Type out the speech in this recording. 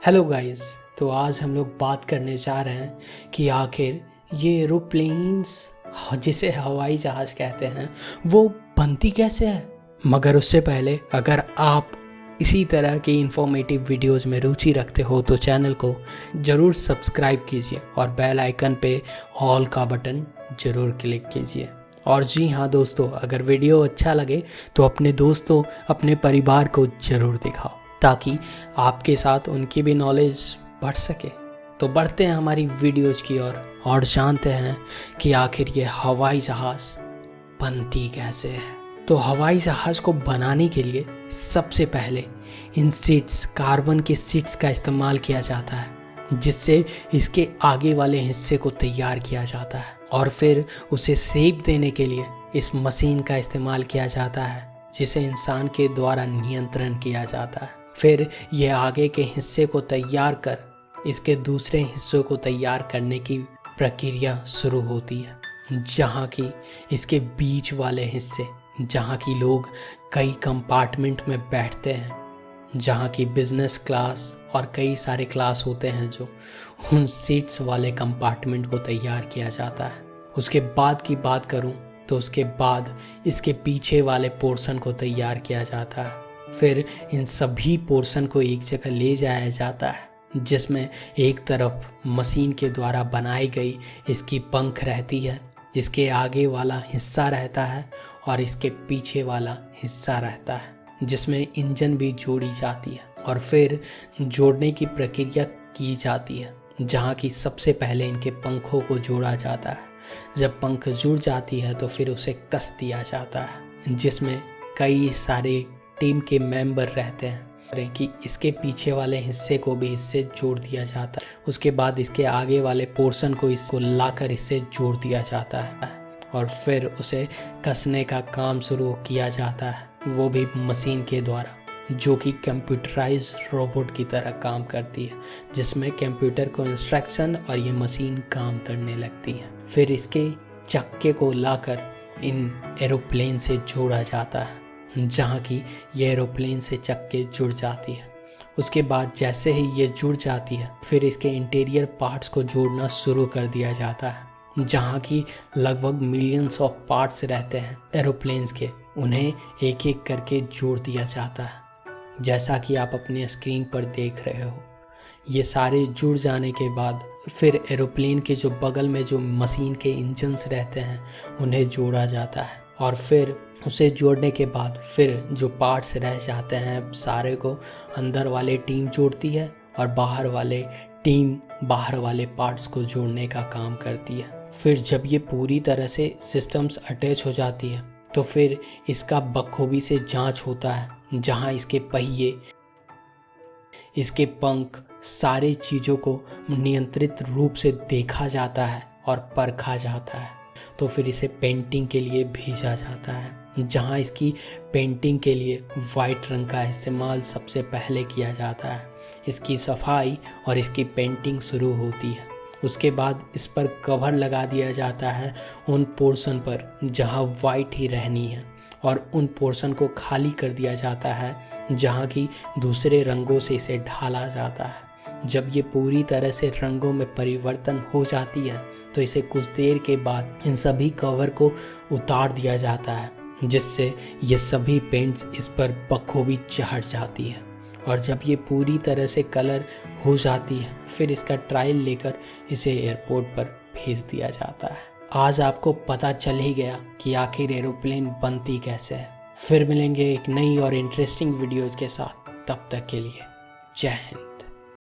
Hello guys. तो आज हम लोग बात करने जा रहे हैं कि आखिर ये एरोप्लेन्स जिसे हवाई जहाज़ कहते हैं वो बनती कैसे है। मगर उससे पहले अगर आप इसी तरह की इंफॉर्मेटिव वीडियोस में रुचि रखते हो तो चैनल को ज़रूर सब्सक्राइब कीजिए और बेल आइकन पे ऑल का बटन ज़रूर क्लिक कीजिए। और जी हाँ दोस्तों, अगर वीडियो अच्छा लगे तो अपने दोस्तों अपने परिवार को ज़रूर दिखाओ ताकि आपके साथ उनकी भी नॉलेज बढ़ सके। तो बढ़ते हैं हमारी वीडियोज की ओर और जानते हैं कि आखिर ये हवाई जहाज़ बनती कैसे है। तो हवाई जहाज़ को बनाने के लिए सबसे पहले इन सीट्स कार्बन के सीट्स का इस्तेमाल किया जाता है, जिससे इसके आगे वाले हिस्से को तैयार किया जाता है और फिर उसे शेप देने के लिए इस मशीन का इस्तेमाल किया जाता है जिसे इंसान के द्वारा नियंत्रण किया जाता है। फिर ये आगे के हिस्से को तैयार कर इसके दूसरे हिस्सों को तैयार करने की प्रक्रिया शुरू होती है, जहाँ की इसके बीच वाले हिस्से, जहाँ की लोग कई कंपार्टमेंट में बैठते हैं, जहाँ की बिजनेस क्लास और कई सारे क्लास होते हैं, जो उन सीट्स वाले कंपार्टमेंट को तैयार किया जाता है। उसके बाद की बात करूँ तो उसके बाद इसके पीछे वाले पोर्शन को तैयार किया जाता है। फिर इन सभी पोर्शन को एक जगह ले जाया जाता है, जिसमें एक तरफ मशीन के द्वारा बनाई गई इसकी पंख रहती है, इसके आगे वाला हिस्सा रहता है और इसके पीछे वाला हिस्सा रहता है, जिसमें इंजन भी जोड़ी जाती है और फिर जोड़ने की प्रक्रिया की जाती है, जहाँ की सबसे पहले इनके पंखों को जोड़ा जाता है। जब पंख जुड़ जाती है तो फिर उसे कस दिया जाता है, जिसमें कई सारे टीम के मेंबर रहते हैं कि इसके पीछे वाले हिस्से को भी इससे जोड़ दिया जाता है। उसके बाद इसके आगे वाले पोर्शन को इसको लाकर इससे जोड़ दिया जाता है और फिर उसे कसने का काम शुरू किया जाता है, वो भी मशीन के द्वारा, जो कि कंप्यूटराइज रोबोट की तरह काम करती है, जिसमें कंप्यूटर को इंस्ट्रक्शन और ये मशीन काम करने लगती है। फिर इसके चक्के को लाकर इन एरोप्लेन से जोड़ा जाता है, जहाँ की ये एरोप्लेन से चक्के जुड़ जाती है। उसके बाद जैसे ही ये जुड़ जाती है फिर इसके इंटीरियर पार्ट्स को जोड़ना शुरू कर दिया जाता है, जहाँ की लगभग मिलियंस ऑफ पार्ट्स रहते हैं एरोप्लेन्स के, उन्हें एक एक करके जोड़ दिया जाता है, जैसा कि आप अपने स्क्रीन पर देख रहे हो। ये सारे जुड़ जाने के बाद फिर एरोप्लेन के जो बगल में जो मशीन के इंजन्स रहते हैं उन्हें जोड़ा जाता है और फिर उसे जोड़ने के बाद फिर जो पार्ट्स रह जाते हैं सारे को अंदर वाले टीम जोड़ती है और बाहर वाले टीम बाहर वाले पार्ट्स को जोड़ने का काम करती है। फिर जब ये पूरी तरह से सिस्टम्स अटैच हो जाती है तो फिर इसका बखूबी से जांच होता है, जहां इसके पहिए, इसके पंख, सारी चीज़ों को नियंत्रित रूप से देखा जाता है और परखा जाता है। तो फिर इसे पेंटिंग के लिए भेजा जाता है, जहां इसकी पेंटिंग के लिए वाइट रंग का इस्तेमाल सबसे पहले किया जाता है। इसकी सफाई और इसकी पेंटिंग शुरू होती है। उसके बाद इस पर कवर लगा दिया जाता है उन पोर्शन पर जहां वाइट ही रहनी है और उन पोर्शन को खाली कर दिया जाता है जहां की दूसरे रंगों से इसे ढाला जाता है। जब ये पूरी तरह से रंगों में परिवर्तन हो जाती है तो इसे कुछ देर के बाद इन सभी कवर को उतार दिया जाता है, जिससे ये सभी पेंट्स इस पर बखूबी चढ़ जाती है। और जब ये पूरी तरह से कलर हो जाती है फिर इसका ट्रायल लेकर इसे एयरपोर्ट पर भेज दिया जाता है। आज आपको पता चल ही गया कि आखिर एरोप्लेन बनती कैसे है। फिर मिलेंगे एक नई और इंटरेस्टिंग वीडियोज़ के साथ, तब तक के लिए जय हिंद।